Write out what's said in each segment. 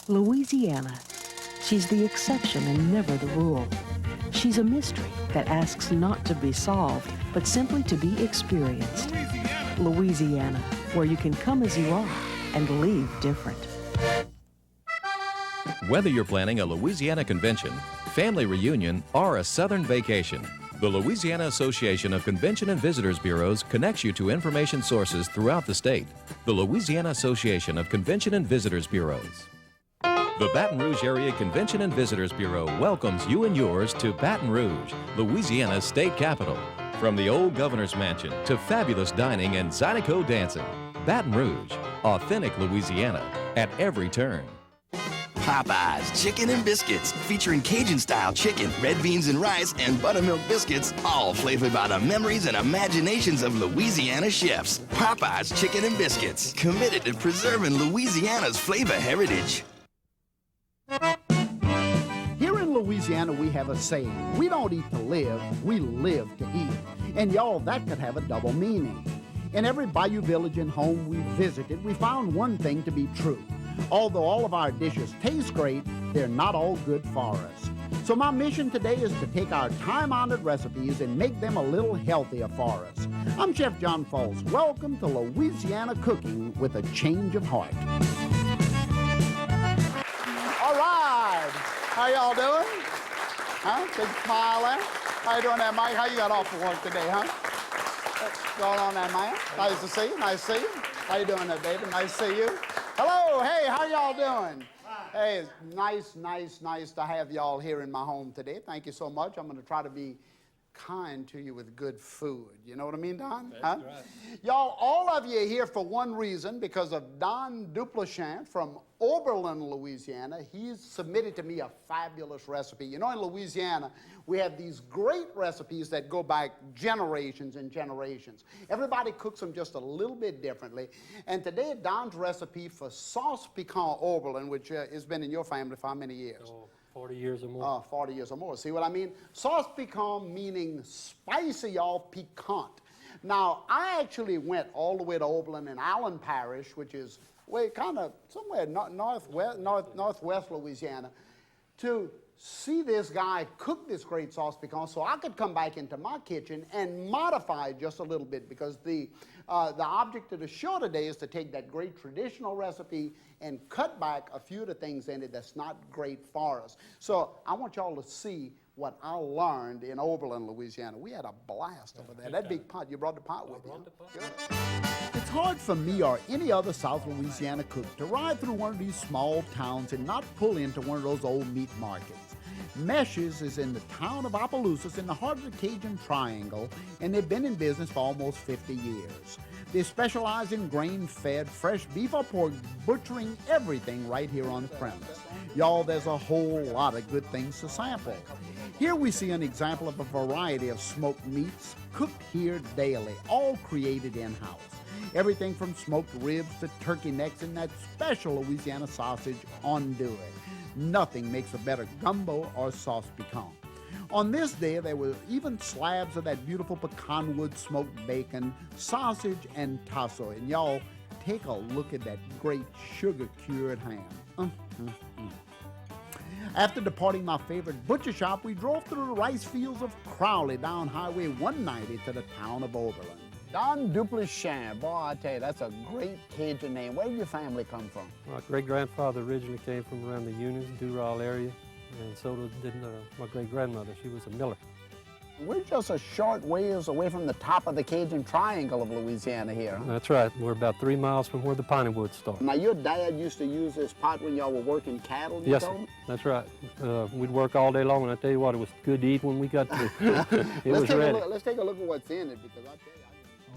Louisiana. She's the exception and never the rule. She's a mystery that asks not to be solved, but simply to be experienced. Louisiana, where you can come as you are and leave different. Whether you're planning a Louisiana convention, family reunion, or a southern vacation, the Louisiana Association of Convention and Visitors Bureaus connects you to information sources throughout the state. The Louisiana Association of Convention and Visitors Bureaus. The Baton Rouge Area Convention and Visitors Bureau welcomes you and yours to Baton Rouge, Louisiana's state capital. From the old governor's mansion to fabulous dining and Zydeco dancing, Baton Rouge, authentic Louisiana at every turn. Popeyes Chicken and Biscuits, featuring Cajun-style chicken, red beans and rice, and buttermilk biscuits, all flavored by the memories and imaginations of Louisiana chefs. Popeyes Chicken and Biscuits, committed to preserving Louisiana's flavor heritage. Here in Louisiana, we have a saying, we don't eat to live, we live to eat. And y'all, that could have a double meaning. In every bayou village and home we visited, we found one thing to be true. Although all of our dishes taste great, they're not all good for us. So my mission today is to take our time-honored recipes and make them a little healthier for us. I'm Chef John Folse. Welcome to Louisiana Cooking with a change of heart. All right. How y'all doing? Huh? Big smile there. How you doing there, Mike? How you got off for work today, huh? What's going on there, man? Nice to see you. Nice to see you. How you doing there, baby? Nice to see you. Hello, hey, how y'all doing? Hey, it's nice to have y'all here in my home today. Thank you so much. I'm going to try to be kind to you with good food. You know what I mean, Don? That's huh? right. Y'all, all of you are here for one reason, because of Don Duplechian from Oberlin, Louisiana. He's submitted to me a fabulous recipe. You know, in Louisiana, we have these great recipes that go back generations and generations. Everybody cooks them just a little bit differently. And today, Don's recipe for Sauce Piquante Oberlin, which has been in your family for how many years? 40 years or more. 40 years or more. See what I mean? Sauce piquante meaning spicy, y'all, piquant. Now, I actually went all the way to Oberlin in Allen Parish, which is way kind of somewhere northwest Louisiana, to see this guy cook this great sauce piquante so I could come back into my kitchen and modify it just a little bit, because the object of the show today is to take that great traditional recipe and cut back a few of the things in it that's not great for us. So I want y'all to see what I learned in Oberlin, Louisiana. We had a blast over there. That big pot, you brought the pot with you? Good. It's hard for me or any other South Louisiana cook to ride through one of these small towns and not pull into one of those old meat markets. Meche's is in the town of Opelousas in the heart of the Cajun Triangle, and they've been in business for almost 50 years. They specialize in grain-fed, fresh beef or pork, butchering everything right here on premise. Y'all, there's a whole lot of good things to sample. Here we see an example of a variety of smoked meats cooked here daily, all created in-house. Everything from smoked ribs to turkey necks and that special Louisiana sausage andouille. Nothing makes a better gumbo or sauce piquante. On this day, there were even slabs of that beautiful pecan-wood smoked bacon, sausage, and tasso. And y'all, take a look at that great sugar-cured ham. After departing my favorite butcher shop, we drove through the rice fields of Crowley down Highway 190 to the town of Oberlin. Don Duplechian, boy, I tell you, that's a great Cajun name. Where did your family come from? My great-grandfather originally came from around the Eunice, Dural area, and so did my great-grandmother. She was a miller. We're just a short ways away from the top of the Cajun Triangle of Louisiana here. That's right. We're about 3 miles from where the piney woods start. Now, your dad used to use this pot when y'all were working cattle, you Yes, told sir. me? That's right. We'd work all day long, and I tell you what, it was good to eat when we got through. It was ready. Let's take a look at what's in it, because I tell you,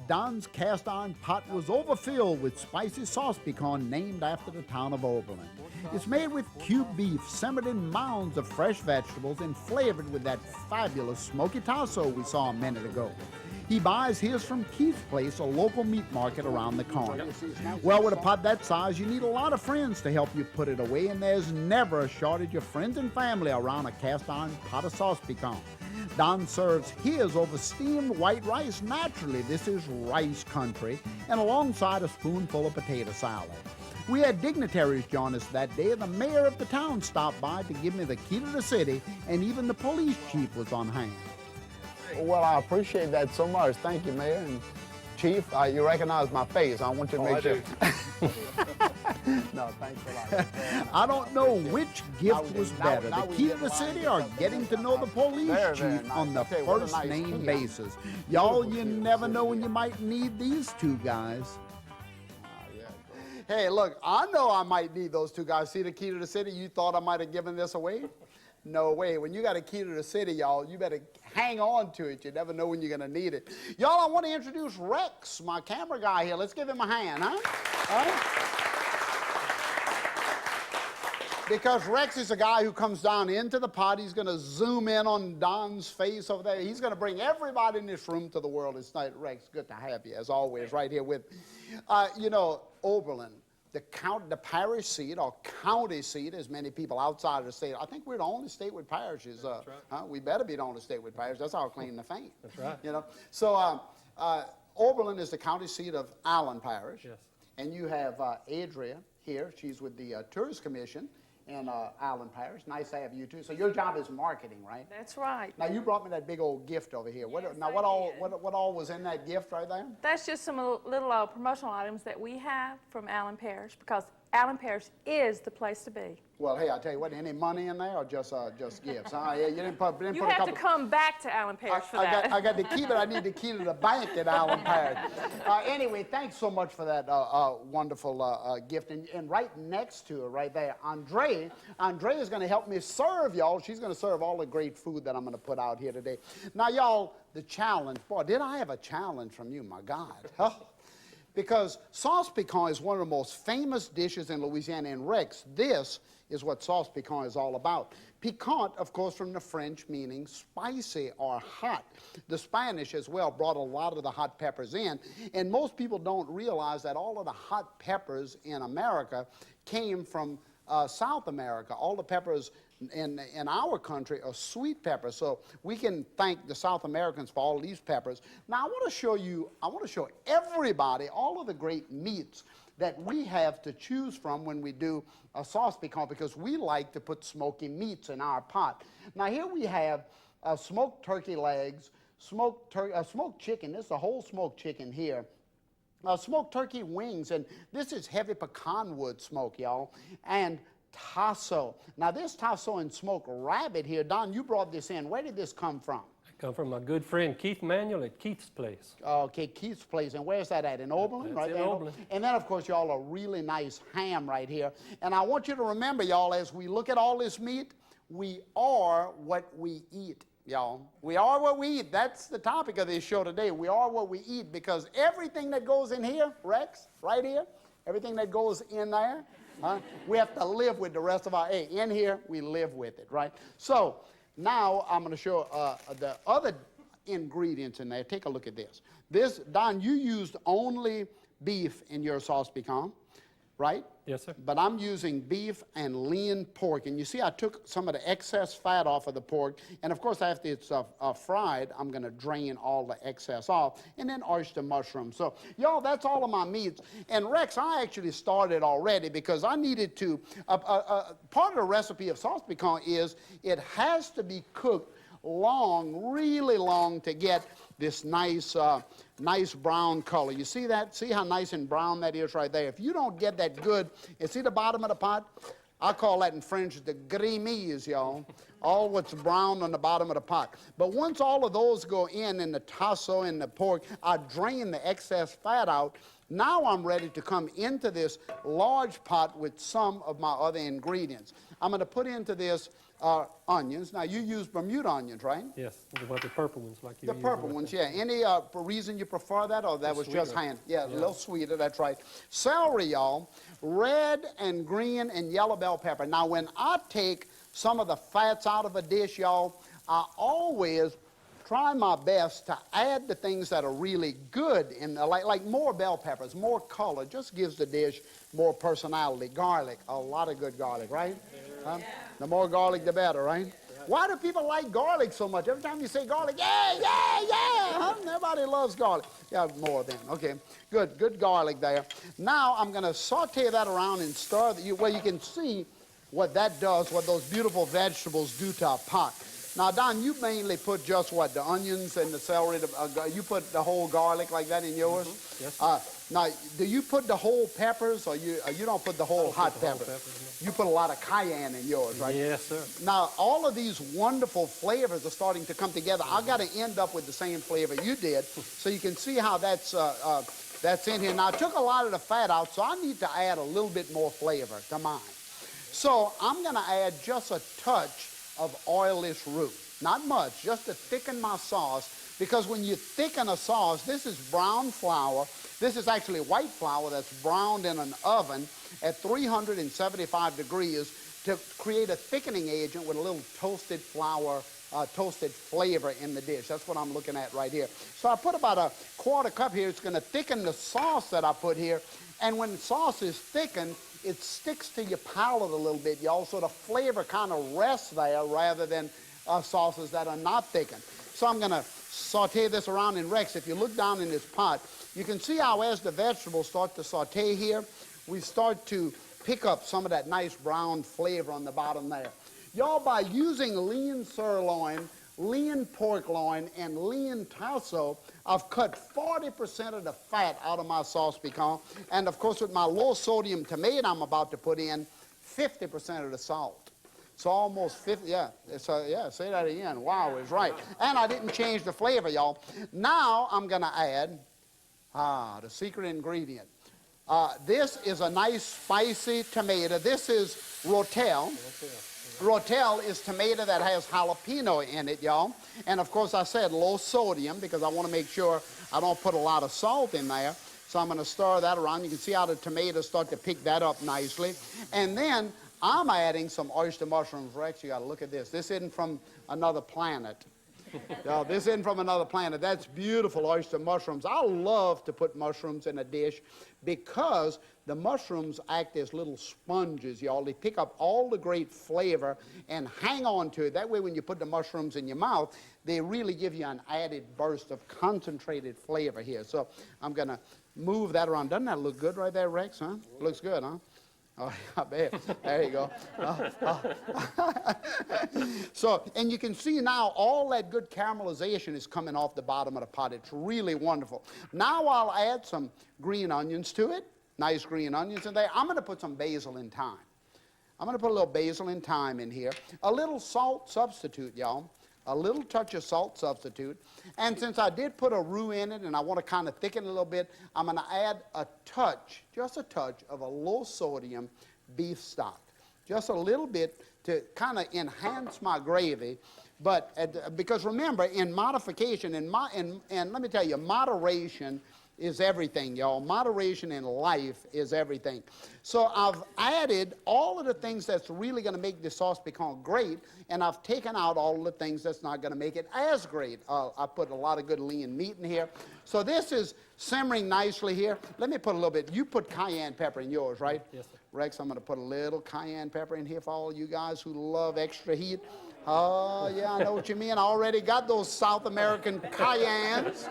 Don's cast iron pot was overfilled with spicy sauce piquante named after the town of Oberlin. It's made with cubed beef, simmered in mounds of fresh vegetables, and flavored with that fabulous smoky tasso we saw a minute ago. He buys his from Keith's Place, a local meat market around the corner. Well, with a pot that size, you need a lot of friends to help you put it away, and there's never a shortage of friends and family around a cast iron pot of sauce piquante. Don serves his over steamed white rice. Naturally, this is rice country, and alongside a spoonful of potato salad. We had dignitaries join us that day. The mayor of the town stopped by to give me the key to the city, and even the police chief was on hand. Well, I appreciate that so much. Thank you, Mayor. And Chief, you recognize my face. I want you to make sure. No, thanks a lot. I don't know which gift was better, the key to the city or getting to know the police chief on the first name basis. Y'all, you never know when you might need these two guys. Hey, look, I know I might need those two guys. See the key to the city? You thought I might have given this away? No way. When you got a key to the city, y'all, you better hang on to it. You never know when you're going to need it. Y'all, I want to introduce Rex, my camera guy here. Let's give him a hand, huh? All right? Because Rex is a guy who comes down into the pot. He's going to zoom in on Don's face over there. He's going to bring everybody in this room to the world. It's night. Rex, good to have you, as always, right here with, you know, Oberlin. The parish seat, or county seat, as many people outside of the state. I think we're the only state with parishes. That's right. We better be the only state with parishes. That's our claim to fame. That's right. You know. So Oberlin is the county seat of Allen Parish. Yes. And you have Adria here. She's with the Tourist Commission in Allen Parish. Nice to have you too. So your job is marketing, right? That's right. Now you brought me that big old gift over here. Yes, What all was in that gift right there? That's just some little promotional items that we have from Allen Parish, because Allen Parish is the place to be. Well, hey, I'll tell you what, any money in there or just gifts? Yeah, you didn't put You a have couple... to come back to Allen Parish for that. I got the key, but I need the key to the bank at Allen Parish. Anyway, thanks so much for that wonderful gift. And right next to her, right there, Andre is going to help me serve y'all. She's going to serve all the great food that I'm going to put out here today. Now, y'all, the challenge. Boy, did I have a challenge from you, my God. Huh? Because sauce piquante is one of the most famous dishes in Louisiana. And Rex, this is what sauce piquante is all about. Piquant, of course, from the French, meaning spicy or hot. The Spanish as well brought a lot of the hot peppers in. And most people don't realize that all of the hot peppers in America came from South America. All the peppers in our country are sweet peppers. So we can thank the South Americans for all these peppers. Now I want to show everybody all of the great meats that we have to choose from when we do a sauce piquante, because we like to put smoky meats in our pot. Now here we have smoked turkey legs, smoked chicken. This is a whole smoked chicken here. Smoked turkey wings, and this is heavy pecan wood smoke, y'all, and tasso. Now this tasso and smoked rabbit here, Don, you brought this in. Where did this come from? I come from my good friend Keith Manuel at Keith's place. Okay, Keith's place. And where's that at? In Oberlin? That's right in there? Oberlin. And then, of course, y'all, a really nice ham right here. And I want you to remember, y'all, as we look at all this meat, we are what we eat, y'all. We are what we eat. That's the topic of this show today. We are what we eat, because everything that goes in here, Rex, right here, everything that goes in there, we have to live with the rest of our, hey, in here, we live with it, right? So now I'm going to show the other ingredients in there. Take a look at this. This, Don, you used only beef in your sauce piquante, right? Yes, sir. But I'm using beef and lean pork. And you see, I took some of the excess fat off of the pork. And of course, after it's fried, I'm going to drain all the excess off. And then oyster mushrooms. So, y'all, that's all of my meats. And Rex, I actually started already because I needed to. Part of the recipe of sauce piquante is it has to be cooked long, really long, to get this nice brown color. You see that? See how nice and brown that is right there? If you don't get that good, you see the bottom of the pot? I call that in French the grémise, y'all. All what's brown on the bottom of the pot. But once all of those go in the tasso and the pork, I drain the excess fat out. Now I'm ready to come into this large pot with some of my other ingredients. I'm going to put into this onions. Now, you use Bermuda onions, right? Yes, the purple ones like you The use purple right ones, there. yeah. Any reason you prefer that, or that was just Sweeter. hand? Yeah, a little sweeter, that's right. Celery, y'all. Red and green and yellow bell pepper. Now, when I take some of the fats out of a dish, y'all, I always try my best to add the things that are really good, like more bell peppers, more color, just gives the dish more personality. Garlic, a lot of good garlic, right? The more garlic, the better, right? Why do people like garlic so much? Every time you say garlic, yeah, yeah, yeah. Huh? Everybody loves garlic. Yeah, more than. Okay, good, good garlic there. Now I'm going to saute that around and stir where you can see what that does, what those beautiful vegetables do to a pot. Now, Don, you mainly put just what, the onions and the celery, you put the whole garlic like that in yours? Mm-hmm. Yes. Now, do you put the whole peppers, or you don't put the whole hot peppers? No. You put a lot of cayenne in yours, right? Yes, sir. Now, all of these wonderful flavors are starting to come together. I got to end up with the same flavor you did, so you can see how that's in here. Now, I took a lot of the fat out, so I need to add a little bit more flavor to mine. So I'm going to add just a touch of oilless roux. Not much, just to thicken my sauce, because when you thicken a sauce, this is brown flour. This is actually white flour that's browned in an oven at 375 degrees to create a thickening agent with a little toasted flour, toasted flavor in the dish. That's what I'm looking at right here. So I put about a quarter cup here. It's going to thicken the sauce that I put here. And when the sauce is thickened, it sticks to your palate a little bit, y'all, so the flavor kind of rests there rather than sauces that are not thickened. So I'm going to saute this around in Rex. If you look down in this pot, you can see how as the vegetables start to saute here, we start to pick up some of that nice brown flavor on the bottom there. Y'all, by using lean sirloin, lean pork loin, and lean tasso, I've cut 40% of the fat out of my sauce piquante. And of course, with my low sodium tomato I'm about to put in, 50% of the salt. So almost 50, yeah, say that again. Wow, it's right. And I didn't change the flavor, y'all. Now I'm gonna add, the secret ingredient. This is a nice spicy tomato. This is rotel. Rotel is tomato that has jalapeno in it, y'all. And of course I said low sodium because I want to make sure I don't put a lot of salt in there. So I'm going to stir that around. You can see how the tomatoes start to pick that up nicely. And then I'm adding some oyster mushrooms. Rex, you got to look at this. This isn't from another planet. No, this isn't from another planet. That's beautiful oyster mushrooms. I love to put mushrooms in a dish because the mushrooms act as little sponges, y'all. They pick up all the great flavor and hang on to it. That way when you put the mushrooms in your mouth, they really give you an added burst of concentrated flavor here. So I'm going to move that around. Doesn't that look good right there, Rex, huh? Looks good, huh? Oh, I bet. There you go. So, and you can see now all that good caramelization is coming off the bottom of the pot. It's really wonderful. Now I'll add some green onions to it. Nice green onions in there. I'm going to put some basil and thyme. I'm going to put a little basil and thyme in here. A little salt substitute, y'all. A little touch of salt substitute. And since I did put a roux in it and I want to kind of thicken it a little bit, I'm going to add a touch, just a touch of a low sodium beef stock. Just a little bit to kind of enhance my gravy. But because remember, in modification, and let me tell you, moderation is everything, y'all. Moderation in life is everything. So I've added all of the things that's really going to make the sauce piquante great, and I've taken out all of the things that's not going to make it as great. I put a lot of good lean meat in here. So this is simmering nicely here. Let me put a little bit. You put cayenne pepper in yours, right? Yes, sir. Rex, I'm going to put a little cayenne pepper in here for all you guys who love extra heat. Oh, yeah, I know what you mean. I already got those South American cayennes.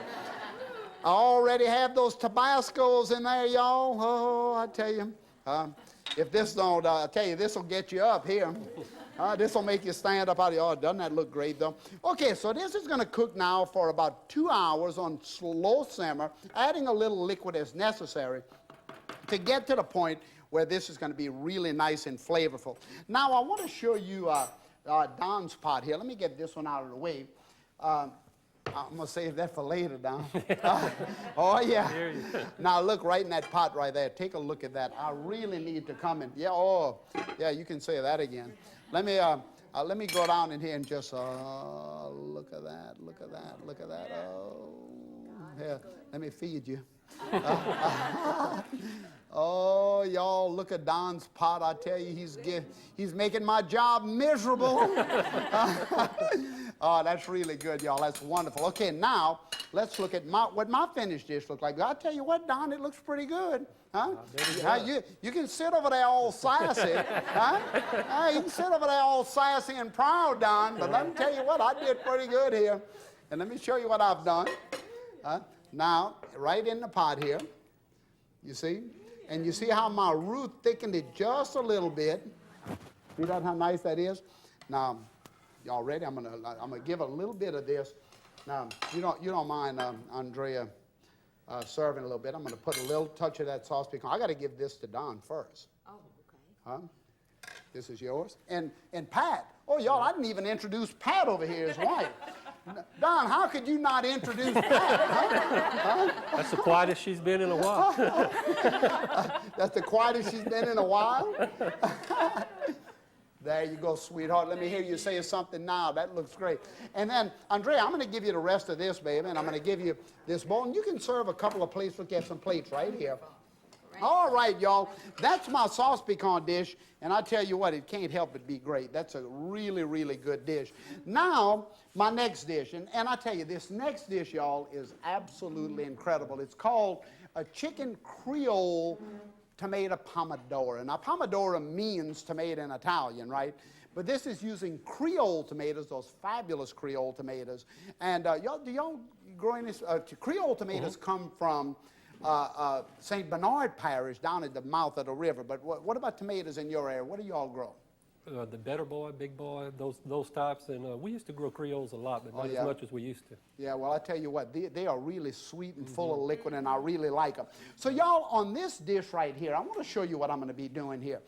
I already have those Tabascos in there, y'all. Oh, I tell you. If this don't, I tell you, this will get you up here. This will make you stand up out of your, doesn't that look great, though? Okay, so this is going to cook now for about 2 hours on slow simmer, adding a little liquid as necessary to get to the point where this is going to be really nice and flavorful. Now, I want to show you Don's pot here. Let me get this one out of the way. I'm going to save that for later, Don. Oh, yeah. Now, look right in that pot right there. Take a look at that. I really need to come in. Yeah, oh, yeah, you can say that again. Let me go down in here and just, look at that, look at that, look at that. Oh, yeah, let me feed you. Oh, y'all, look at Don's pot. I tell you, he's making my job miserable. Oh, that's really good, y'all. That's wonderful. Okay, now let's look at what my finished dish looks like. I'll tell you what, Don, it looks pretty good. Huh? You can sit over there all sassy. Huh? You can sit over there all sassy and proud, Don, but let me tell you what, I did pretty good here. And let me show you what I've done. Now, right in the pot here, you see? And you see how my root thickened it just a little bit. See that, how nice that is? Now, y'all ready? I'm gonna give a little bit of this. Now, you don't mind, Andrea, serving a little bit. I'm gonna put a little touch of that sauce piquante. I gotta give this to Don first. Oh, okay. Huh? This is yours. And Pat. Oh, y'all, I didn't even introduce Pat over here, his wife. Don, how could you not introduce Pat? Huh? That's the quietest she's been in a while. That's the quietest she's been in a while? There you go, sweetheart. Let me hear you say something now. That looks great. And then, Andrea, I'm going to give you the rest of this, baby, and I'm going to give you this bowl. And you can serve a couple of plates. Look, you have some plates right here. All right, y'all. That's my sauce piquante dish. And I tell you what, it can't help but be great. That's a really, really good dish. Now, my next dish. And I tell you, this next dish, y'all, is absolutely incredible. It's called a Chicken Creole Tomato Pomodoro. Now, Pomodoro means tomato in Italian, right? But this is using Creole tomatoes, those fabulous Creole tomatoes. And do y'all grow any? Creole tomatoes come from St. Bernard Parish down at the mouth of the river. But what about tomatoes in your area? What do y'all grow? The Better Boy, Big Boy, those types. And we used to grow Creoles a lot, but not as much as we used to. Yeah, well, I tell you what, they are really sweet and full of liquid, and I really like them. So, y'all, on this dish right here, I want to show you what I'm going to be doing here.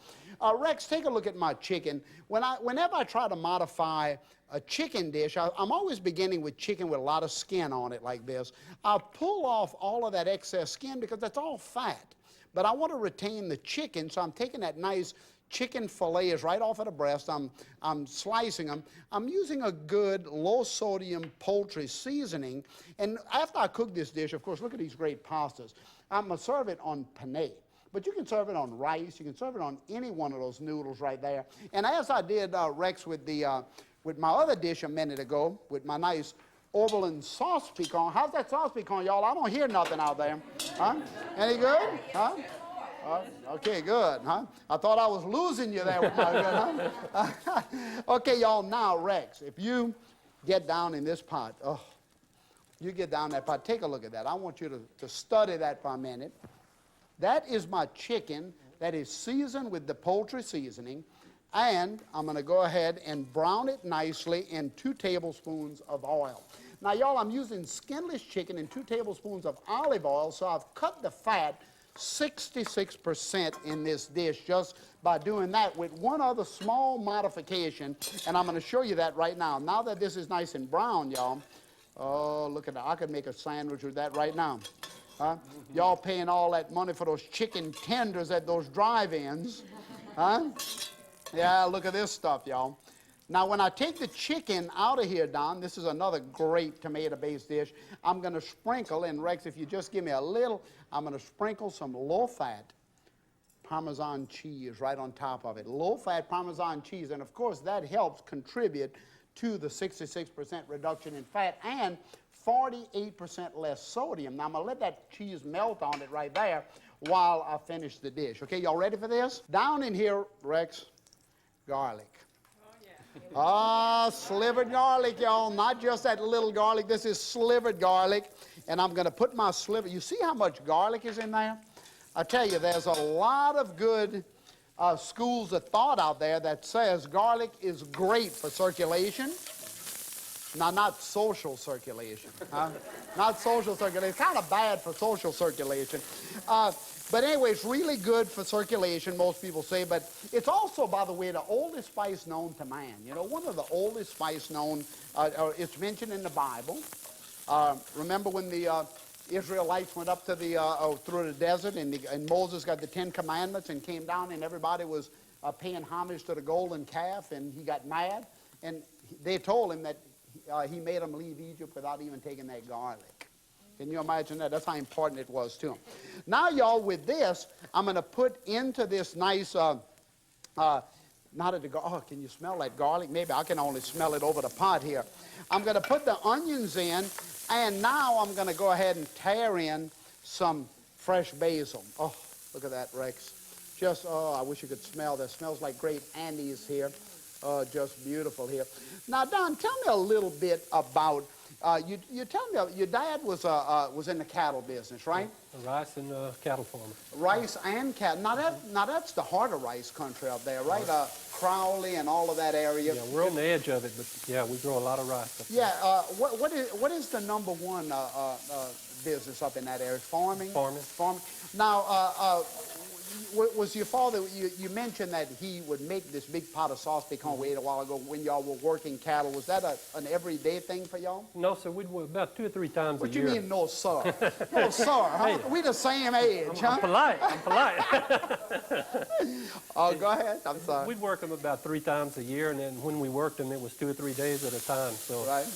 Rex, take a look at my chicken. Whenever I try to modify a chicken dish, I'm always beginning with chicken with a lot of skin on it like this. I'll pull off all of that excess skin because that's all fat. But I want to retain the chicken, so I'm taking that nice chicken fillets right off of the breast. I'm slicing them. I'm using a good low-sodium poultry seasoning. And after I cook this dish, of course, look at these great pastas. I'm going to serve it on penne. But you can serve it on rice. You can serve it on any one of those noodles right there. And as I did, Rex, with my other dish a minute ago, with my nice Oberlin sauce piquante. How's that sauce piquante, y'all? I don't hear nothing out there. Huh? Any good? Huh? Okay, good, huh? I thought I was losing you there with my good, huh? Okay, y'all, now, Rex, if you get down in this pot, you get down in that pot, take a look at that. I want you to study that for a minute. That is my chicken that is seasoned with the poultry seasoning, and I'm going to go ahead and brown it nicely in 2 tablespoons of oil. Now, y'all, I'm using skinless chicken in 2 tablespoons of olive oil, so I've cut the fat 66% in this dish just by doing that with one other small modification, and I'm going to show you that right now. Now that this is nice and brown, y'all, oh, look at that. I could make a sandwich with that right now. Huh? Y'all paying all that money for those chicken tenders at those drive-ins. Huh? Yeah, look at this stuff, y'all. Now, when I take the chicken out of here, Don, this is another great tomato-based dish. I'm going to sprinkle, and Rex, if you just give me a little, I'm going to sprinkle some low-fat Parmesan cheese right on top of it. Low-fat Parmesan cheese, and of course, that helps contribute to the 66% reduction in fat and 48% less sodium. Now, I'm going to let that cheese melt on it right there while I finish the dish. Okay, y'all ready for this? Down in here, Rex, garlic. Slivered garlic, y'all. Not just that little garlic. This is slivered garlic. And I'm going to put my sliver. You see how much garlic is in there? I tell you, there's a lot of good schools of thought out there that says garlic is great for circulation. Now, not social circulation. Huh? Not social circulation. It's kind of bad for social circulation. But anyway, it's really good for circulation, most people say. But it's also, by the way, the oldest spice known to man. You know, one of the oldest spice known, it's mentioned in the Bible. Remember when the Israelites went up to through the desert and Moses got the 10 Commandments and came down and everybody was paying homage to the golden calf and he got mad. And they told him that he made them leave Egypt without even taking that garlic. Can you imagine that? That's how important it was to him. Now, y'all, with this, I'm going to put into this nice, not at the, oh, can you smell that garlic? Maybe I can only smell it over the pot here. I'm going to put the onions in, and now I'm going to go ahead and tear in some fresh basil. Oh, look at that, Rex. Just, oh, I wish you could smell that. Smells like great anise here. Oh, just beautiful here. Now, Don, tell me a little bit about, you tell me, your dad was in the cattle business, right? Rice and cattle farmer. Rice and cattle. Now that's the heart of rice country up there, right? Crowley and all of that area. Yeah, we're on the edge of it, but yeah, we grow a lot of rice up there. Yeah, what is the number one business up in that area? Farming? Farming. Now, was your father, you mentioned that he would make this big pot of sauce piquante we ate a while ago when y'all were working cattle. Was that an everyday thing for y'all? No, sir, we'd work about 2 or 3 times a year. What you mean, no, sir? No, sir. Huh? We the same age, huh? I'm polite. Oh, go ahead. I'm sorry. We'd work them about 3 times a year, and then when we worked them, it was 2 or 3 days at a time. So, right.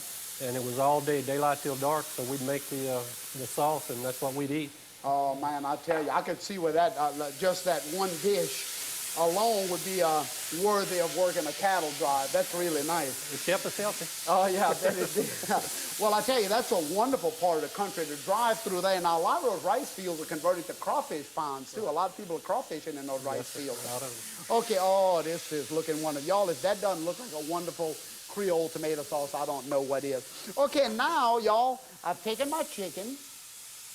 And it was all day, daylight till dark, so we'd make the sauce, and that's what we'd eat. Oh, man, I tell you, I could see where that, just that one dish alone would be worthy of working a cattle drive. That's really nice. It kept us healthy. Oh, yeah, I bet it did. Well, I tell you, that's a wonderful part of the country to drive through there. Now, a lot of those rice fields are converted to crawfish ponds, too. A lot of people are crawfishing in those rice fields. A lot of them. Okay, oh, this is looking wonderful. Y'all, if that doesn't look like a wonderful Creole tomato sauce, I don't know what is. Okay, now, y'all, I've taken my chicken.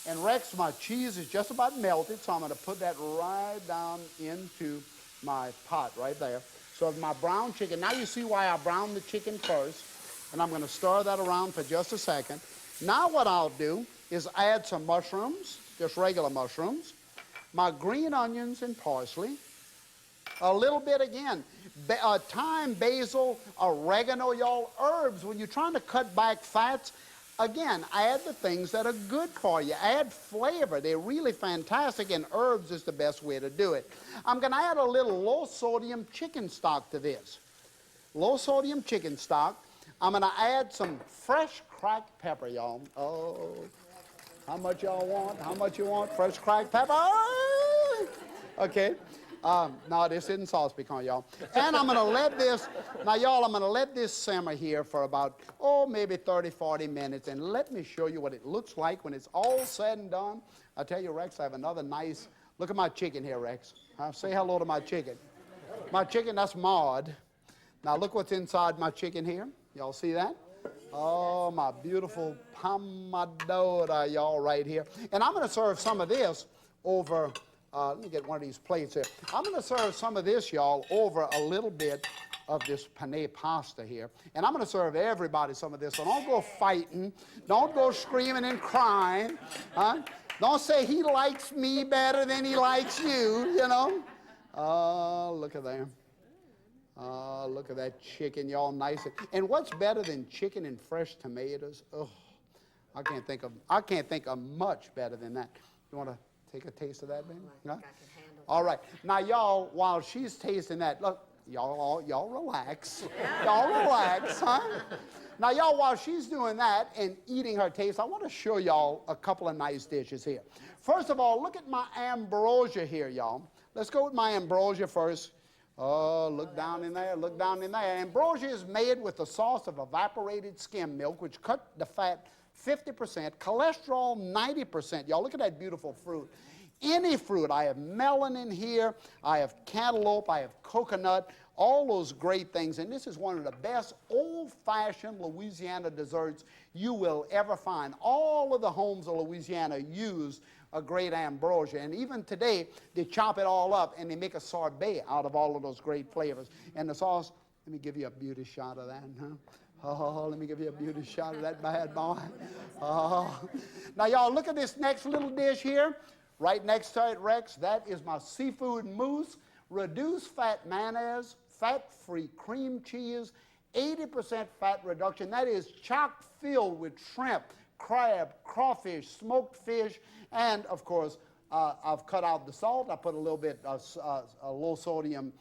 And Rex, my cheese is just about melted, so I'm going to put that right down into my pot right there. So my brown chicken, now you see why I browned the chicken first, and I'm going to stir that around for just a second. Now what I'll do is add some mushrooms, just regular mushrooms, my green onions and parsley, a little bit again, thyme, basil, oregano, y'all, herbs. When you're trying to cut back fats, again, add the things that are good for you. Add flavor. They're really fantastic, and herbs is the best way to do it. I'm going to add a little low-sodium chicken stock to this. Low-sodium chicken stock. I'm going to add some fresh cracked pepper, y'all. Oh, how much y'all want? How much you want? Fresh cracked pepper? Okay. No, this isn't sauce piquante, y'all. And I'm going to let this, now, y'all, I'm going to let this simmer here for about, maybe 30, 40 minutes. And let me show you what it looks like when it's all said and done. I'll tell you, Rex, I have another nice, look at my chicken here, Rex. Say hello to my chicken. My chicken, that's Maud. Now, look what's inside my chicken here. Y'all see that? Oh, my beautiful Pomodoro, y'all, right here. And I'm going to serve some of this over... let me get one of these plates here. I'm going to serve some of this, y'all, over a little bit of this penne pasta here. And I'm going to serve everybody some of this. So don't go fighting. Don't go screaming and crying. Huh? Don't say he likes me better than he likes you, you know. Oh, look at that. Oh, look at that chicken, y'all, nice. And what's better than chicken and fresh tomatoes? Oh, I can't think of much better than that. You want to take a taste of that, baby? No? All right. Now, y'all, while she's tasting that, look, y'all relax. Y'all relax, huh? Now, y'all, while she's doing that and eating her taste, I want to show y'all a couple of nice dishes here. First of all, look at my ambrosia here, y'all. Let's go with my ambrosia first. Oh, look down in there, look down in there. Ambrosia is made with the sauce of evaporated skim milk, which cut the fat 50%, cholesterol 90%. Y'all, look at that beautiful fruit. Any fruit. I have melon in here, I have cantaloupe, I have coconut, all those great things. And this is one of the best old-fashioned Louisiana desserts you will ever find. All of the homes of Louisiana use a great ambrosia. And even today, they chop it all up and they make a sorbet out of all of those great flavors. And the sauce, let me give you a beauty shot of that, huh? Oh, let me give you a beauty shot of that bad boy. Oh. Now, y'all, look at this next little dish here. Right next to it, Rex, that is my seafood mousse, reduced fat mayonnaise, fat-free cream cheese, 80% fat reduction. That is chock filled with shrimp, crab, crawfish, smoked fish, and, of course, I've cut out the salt. I put a little bit of low-sodium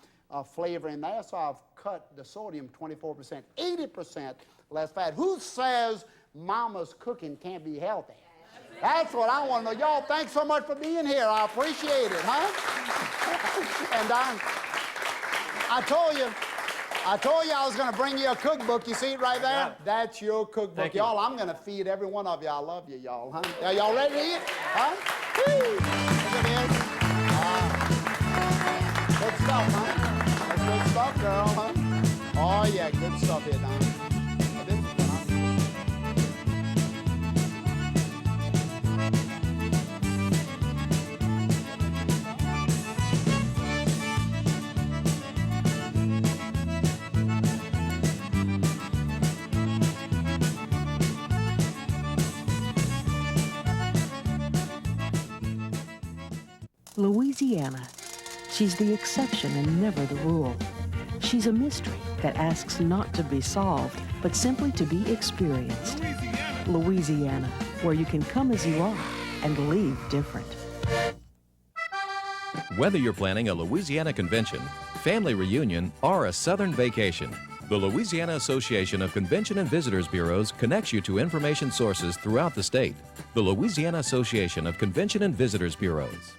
flavor in there, so I've cut the sodium 24%, 80% less fat. Who says mama's cooking can't be healthy? That's what I want to know. Y'all, thanks so much for being here. I appreciate it, huh? And I told you I was going to bring you a cookbook. You see it right there? Yeah. That's your cookbook. Thank you. Y'all, I'm going to feed every one of you. I love you, y'all, huh? Are y'all ready to eat? Huh? Woo! Look at this. Good stuff, huh? That's good stuff, girl, huh? Oh, yeah, good stuff here, Don. This is what Louisiana. She's the exception and never the rule. She's a mystery that asks not to be solved, but simply to be experienced. Louisiana, where you can come as you are and leave different. Whether you're planning a Louisiana convention, family reunion, or a southern vacation, the Louisiana Association of Convention and Visitors Bureaus connects you to information sources throughout the state. The Louisiana Association of Convention and Visitors Bureaus.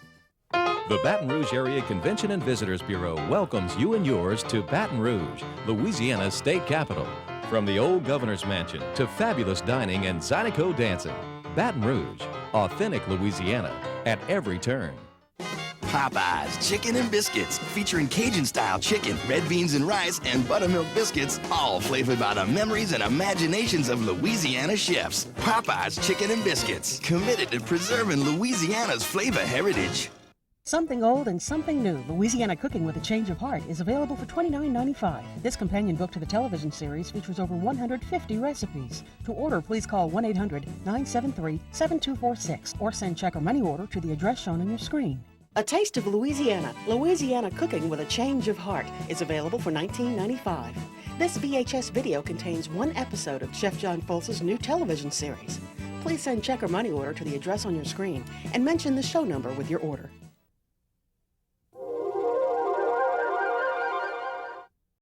The Baton Rouge Area Convention and Visitors Bureau welcomes you and yours to Baton Rouge, Louisiana's state capital. From the old governor's mansion to fabulous dining and Zydeco dancing, Baton Rouge, authentic Louisiana at every turn. Popeyes Chicken and Biscuits, featuring Cajun-style chicken, red beans and rice, and buttermilk biscuits, all flavored by the memories and imaginations of Louisiana chefs. Popeyes Chicken and Biscuits, committed to preserving Louisiana's flavor heritage. Something old and something new, Louisiana Cooking with a Change of Heart, is available for $29.95. This companion book to the television series features over 150 recipes. To order, please call 1-800-973-7246 or send check or money order to the address shown on your screen. A Taste of Louisiana, Louisiana Cooking with a Change of Heart, is available for $19.95. This VHS video contains one episode of Chef John Folse's new television series. Please send check or money order to the address on your screen and mention the show number with your order.